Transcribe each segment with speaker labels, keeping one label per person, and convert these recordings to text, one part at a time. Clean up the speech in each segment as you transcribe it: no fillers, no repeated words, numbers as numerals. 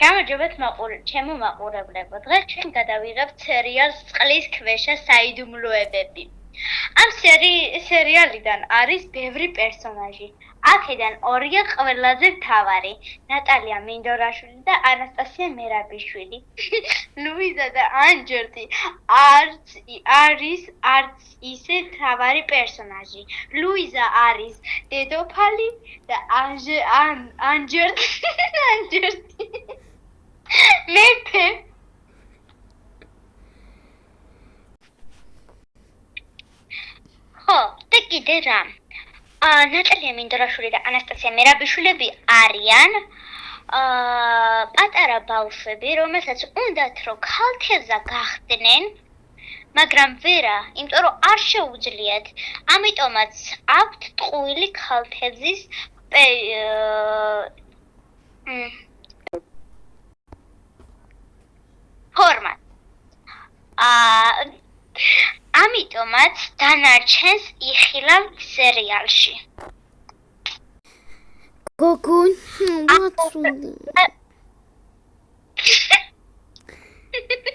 Speaker 1: გამარჯობათ ჩემო მაყურებლებო. დღეს ჩვენ გადავიღებთ სერიალს წყლის ქვეშა საიდუმლოებები. ამ სერიალიდან არის ბევრი პერსონაჟი. აქედან ორია ყველაზე მთავარი, ნატალია მინდორაშვილი და ანასტასია მერაბიშვილი. ლუიზა და ანჯერტი არც ისე მთავარი პერსონაჟი. ლუიზა არის დედოფალი და ანჯერტი მეფე. ხო, და კიდე რა. ნატალია მინდორაშვილი და ანასტასია მერაბიშვილები არიან პატარა ბავშვები, რომელსაც უნდათ რომ ქალთევზა გახდნენ, მაგრამ ვერა, იმიტომ რომ არ შეუძლიათ. ამიტომაც აქვთ ტყუილი ქალთევზის ფორმა. ამიტომაც დანარჩენს იხილავთ სერიალში.
Speaker 2: გოგონ, მაცული.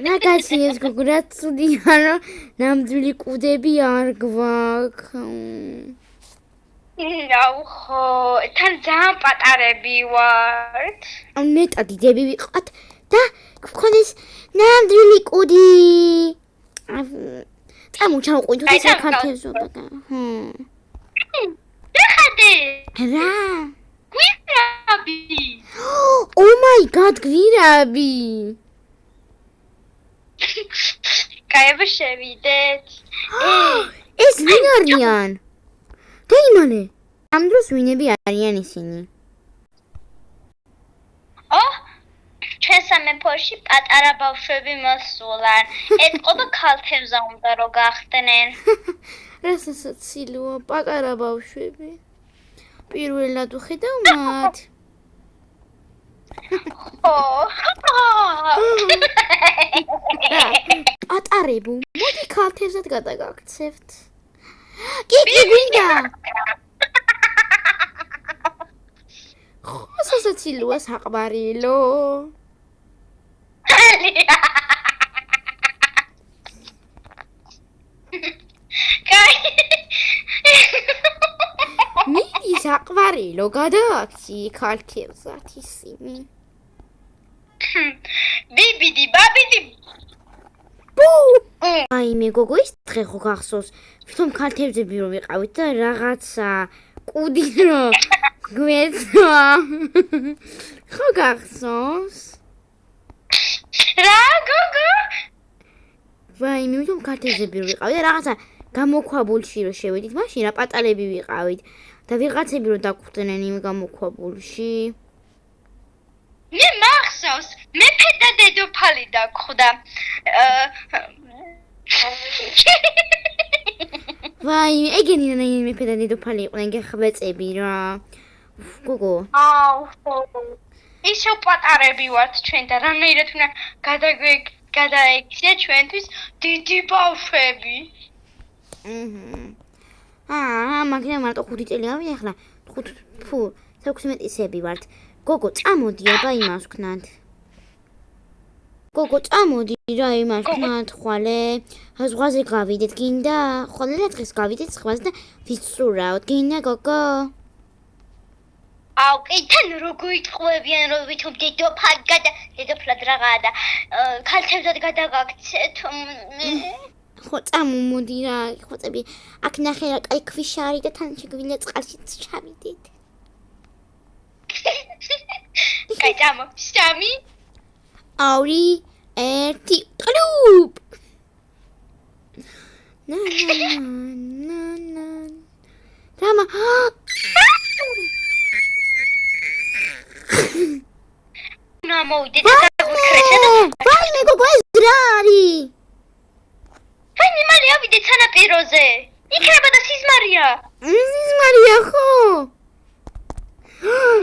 Speaker 2: რაგაცინეს გოგო, რაცუდია რომ ნამდვილი კუდები არ გვაქვს.
Speaker 1: აუ ხო, თან ძალიან პატარები ვართ.
Speaker 2: ნეტა დიდები ვიყავთ და გქონდეს ნამდვილი კუდი. წამოჩავყვით თუ საქართველოსობა.
Speaker 1: ნახადე.
Speaker 2: რა?
Speaker 1: გვირაბი.
Speaker 2: Oh my god, გვირაბი.
Speaker 1: კაი შევიდეთ.
Speaker 2: ეს ვინ არიან? დაიმალე. ამ დროს ვინები არიან ისინი?
Speaker 1: ჩვენ სამეფოში პატარა ბავშვები მოსულან. ეთყობა ქალთევზა უნდა რომ გახდნენ.
Speaker 2: რასაცილოა პატარა ბავშვები. პირველად ვხედავ მათ. პატარებო, მოდი ქალთევზად გადაგაქცევთ. კი, გვინდა. ხო, სასაცილოა საყვარელო. მიდი საყვარელო, გადააქცი ქალთევზად ისინი.
Speaker 1: ბიბიდი, ბაბიდი.
Speaker 2: აი მე გოგო ის დღე ხო გახსოვს, თვითონ ქალთევზები რომ ვიყავით და რაღაცა კუდი რო გვეცვა. ხო გახსოვს?
Speaker 1: რა გოგო?
Speaker 2: ვაი მე თვითონ ქალთევზები რომ ვიყავით და რაღაცა გამოქვაბულში რო შევედით, მაშინ რა პატალები ვიყავით და ვიღაცები რო დაგვხვდნენ იმ გამოქვაბულში.
Speaker 1: მე მახსოვს, მეფე და დედოფალი დაგვხვდა.
Speaker 2: ვაი, ეგენი მეფე და დედოფალი იყვნენ გეხვეწები რა. გოგო.
Speaker 1: აუ ხო. ისო პატარები ვართ ჩვენ და რანაირად უნდა გადაექცია ჩვენთვის დიდი ბავშვები.
Speaker 2: მაგრამ მარტო 5 წელი გავიდა ახლა 16 ვართ. გოგო, წამოდი აბა იმას ვქნათ. გოგო, წამოდი რა იმას ვქნათ ხვალე. ზღვაზე გავიდეთ, გინდა? ხვალე რა დღეს გავიდეთ ზღვაზე და ვიცურავთ, გინდა გოგო?
Speaker 1: აუ, თან როგორ იტყვევიან, რომ ვითომ დედოფლად რაღაცა და ქალთევზად გადაგაქცეთ.
Speaker 2: ხო, წამოდი რა, ხოწები. აქ ნახე რა, კაი ქვიშა არის და თან შეგვიძლია წყალში ჩავიდეთ.
Speaker 1: კაი, წამო, 3
Speaker 2: 2 1 კლუბ. რამა
Speaker 1: მოვიდეთ და გვიქრეშა და
Speaker 2: ვაი მე გოგო ეს რა არის?
Speaker 1: ვაი მალე ავიდეთ სანაპიროზე. იქნება და სიზმარია.
Speaker 2: სიზმარია ხო?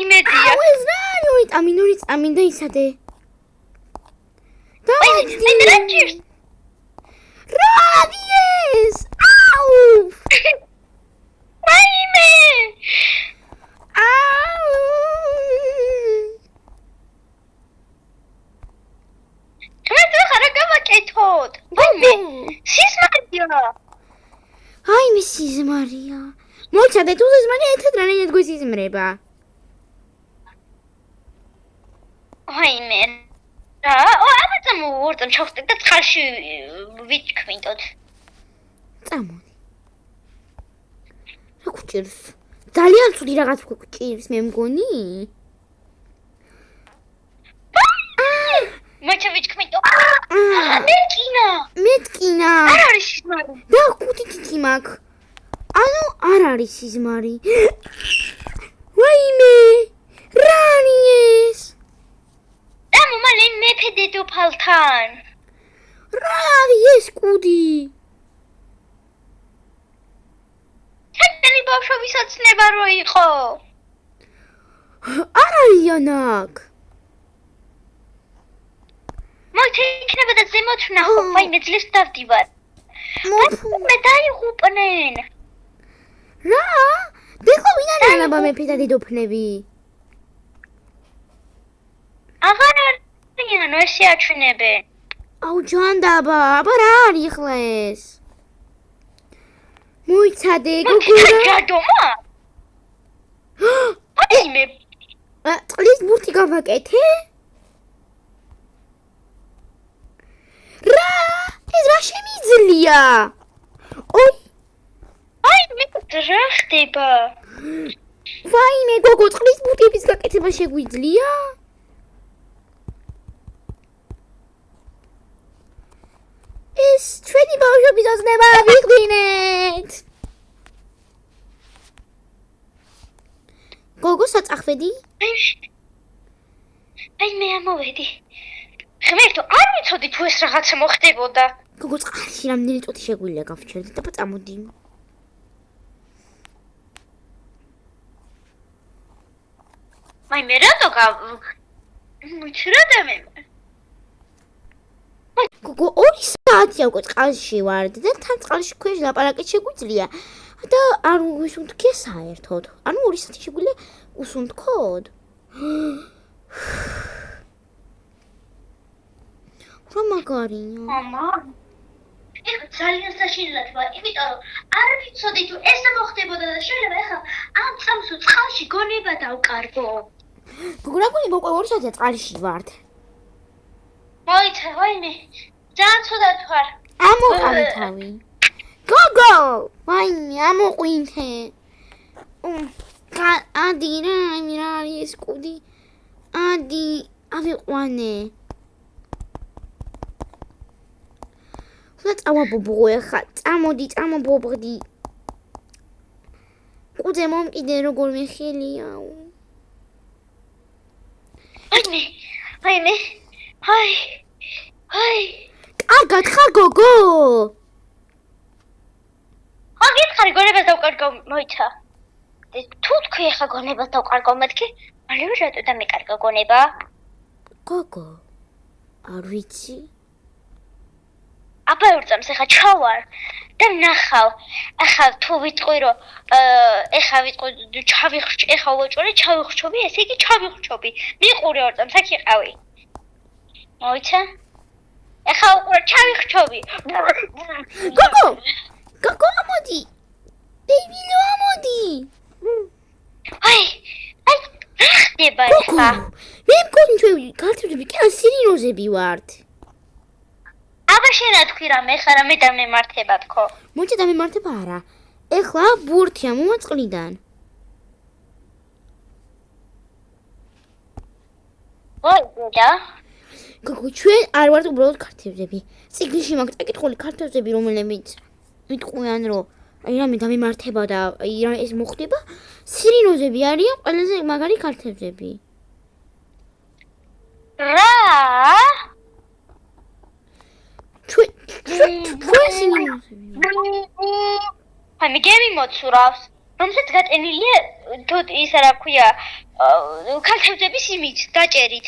Speaker 1: იმედია.
Speaker 2: აუ ეს რა არის? ამინდა ისადე.
Speaker 1: აი რა ჭირს?
Speaker 2: რა არის? აუ!
Speaker 1: ვაიმე!
Speaker 2: აუ!
Speaker 1: გავაკეთოთ. ვაიმე, სიზმარია.
Speaker 2: აი მის სიზმარია. მოიცადე თუ სიზმარია ერთად რანაირად გვისიზმრება.
Speaker 1: ვაიმე. რა, აბა მოვორწმ ჩავხტეთ და წყალში ვიჩქმიდოთ.
Speaker 2: წამოდი. რა გჭირს? ძალიან ცუდი რაღაც გჭირს მე მგონი.
Speaker 1: მოიცა ვიჩქმიდო. მეტკინა. არ არის სიზმარი.
Speaker 2: და კუთიტი მაქვს. ანუ არ არის სიზმარი. ვაიმე! რანიეს?
Speaker 1: და მომალენ მეფე დედოფალთან.
Speaker 2: რა არის ეს კუდი?
Speaker 1: ჩვენი ბავშვობის ოცნება რო იყო.
Speaker 2: არ არიან აქ.
Speaker 1: მოიცა იქნება და ზემოთ ვნახო. ვაიმე ძლივს დავდივარ. მე დაიღუპნენ.
Speaker 2: რა? დეხო ვინ არიან აბა მეფე და დედოფლები?
Speaker 1: აღარ არიან ესე აჩვენებენ.
Speaker 2: აუ ჯანდაბა, აბა რა არის ხლა ეს? მოიცადე გოგო.
Speaker 1: გადომა? ვაიმე.
Speaker 2: წყლის ბურთი გავაკეთე? რა? ეს რა შემიძლია? ოი.
Speaker 1: აი მე რა ხდება?
Speaker 2: ვაიმე გოგო, წყლის ბურთების გაკეთება შეგვიძლია? ეს ჩვენი ბავშვობის ოცნება ვიღვინეთ. გოგო საწახვედი?
Speaker 1: აი მე ამოვედი. ღმერთო, არ ვიცოდი თუ ეს რაღაცა მოხდებოდა.
Speaker 2: გოგო წყალში რამდენი წუთი შეგვიძლია გავჩერდეთ და წამოდი.
Speaker 1: აი მე რატო მოჩრადამე.
Speaker 2: გოგო 2 საათია უკვე წყალში ვარ და თან წყალში ქვეშ ლაპარაკი შეგვიძლია და არ ვისუნთქე საერთოდ. ანუ 2 საათი შეგვიძლია უსუნთქოთ? რა მაგარია.
Speaker 1: მამა. ეხლა ძალიან საშინელად ვარ, იმიტომ რომ არ ვიცოდი თუ ეს მოხდებოდა და შეიძლება ეხლა ამ წამსო წყალში გონება დავკარგო.
Speaker 2: გოგო რა გონი უკვე 2 საათია წყალში ვართ.
Speaker 1: მოიცა, ვაიმე. ძალიან ცუდად ვარ.
Speaker 2: ამოყავი თავი. გოგო, ვაიმე, ამოყვინთე. ადი რა არის ეს კუდი? ადი, ავიყვანე. წამობობო ეხლა, წამობობდი. კუდზე მომკიდე როგორ მეხილიაო.
Speaker 1: ვაიმე. აი.
Speaker 2: კარგად ხარ გოგო?
Speaker 1: აგიხარი გონებას დავკარგო, მოიცა. თუ თქვი ახლა გონებას დავკარგო, მეთქი, მალევე რატო დამეკარგა გონება?
Speaker 2: გოგო, არ ვიცი.
Speaker 1: აბა ვერწამს ახლა ჩავარ და ნახავ. ახლა თუ ვიტყვი რომ ახლა ვიტყვი ჩავიხრჩ, ახლა ვაჭრე ჩავიხრჩობი, ესე იგი ჩავიხრჩობი. მიყურე ვერწამს აქ იყავი. მოიცა? ახლა უყურე ჩავიხრჩობი.
Speaker 2: გოგო ამოდი. ბეიბილო ამოდი.
Speaker 1: აი, ხდება ახლა.
Speaker 2: მე მგონი ჩვენ კარტები კი ან სირინოზები ვართ.
Speaker 1: აბა შენა თქვი რამე, ხა რამე დამემართება თქო.
Speaker 2: მოიცა დამემართება არა. ეხლა ბურთია მომაწყლიდან.
Speaker 1: ვაი, და
Speaker 2: გოგო, ჩვენ არ ვართ უბრალოდ ქართლები. წიგნში მაქვს წაკითხული ქართლები, რომლებიც ვიტყვიან, რომ აი რამე დამემართება და აი რა ეს მოხდება. სირინოზები არიან ყველაზე მაგარი ქართლები.
Speaker 1: რა?
Speaker 2: ჩვენ სირინოზები.
Speaker 1: აი მე გემიმოცურავს, რომელსაც გატენილია თოთ ისა რა ქვია, ქართლების იმით დაჭერით.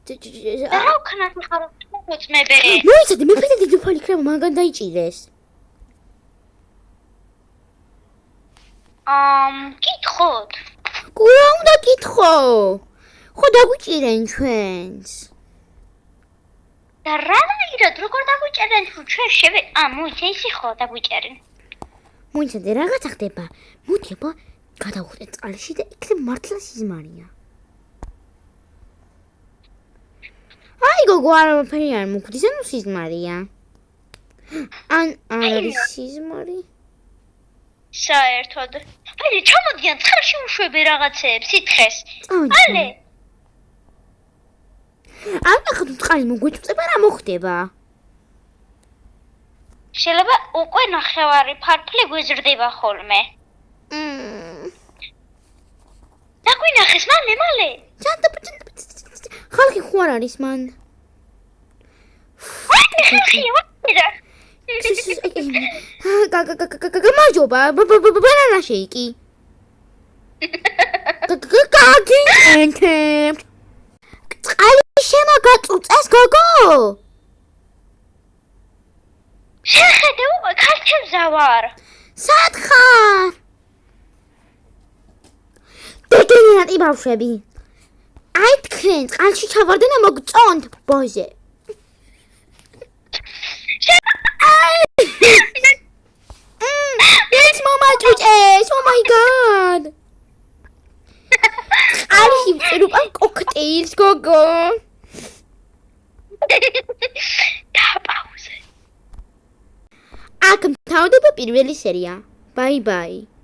Speaker 1: რა ვქნა ხარ მოწმებე?
Speaker 2: მოიცადე, მეფე და დედოფალი იქნება მაგან დაიჭირეს.
Speaker 1: კითხოთ.
Speaker 2: რა უნდა კითხო? ხო დაგვიჭირენ ჩვენს.
Speaker 1: და რაღაცა როგორ დაგვიჭერენ თუ ჩვენ მოიცა ისი ხო დაგვიჭერენ.
Speaker 2: მოიცადე რაღაცა ხდება. მოდი აბა გადავხვდეთ წყალში და იქნებ მართლა სიზმარია. აი გოგო არაფერი არ მოგვდის, ანუ სიზმარია. ან არ არის სიზმარი?
Speaker 1: საერთოდ. აი ჩამოდიან წყალში უშვები რაღაცეებს სითხეს.
Speaker 2: ალე. ახლა თუ წყალი მოგვიწება რა მოხდება?
Speaker 1: შეიძლება უკვე ნახევარი ფარფლი გვიზრდება ხოლმე. დაგვინახეს მალე.
Speaker 2: ხალხი ხო არ არის მან? გამარჯობა, ბანანა შეიკი. გაგინენთებ. წყალი შემოგაწუწეს გოგო.
Speaker 1: შეხედე ქართლზე ვარ.
Speaker 2: სად ხარ? დეგენერატი ბავშვები. აი თქვენ წყალში ჩავარდენ და მოგწონთ ბოზე. It's მომაჭუჭეს. Oh my god. წყალში ვწერუპან კოქტეილს გოგო.
Speaker 1: დაპაუზე.
Speaker 2: აქ მთავრდება პირველი სერია. Bye bye.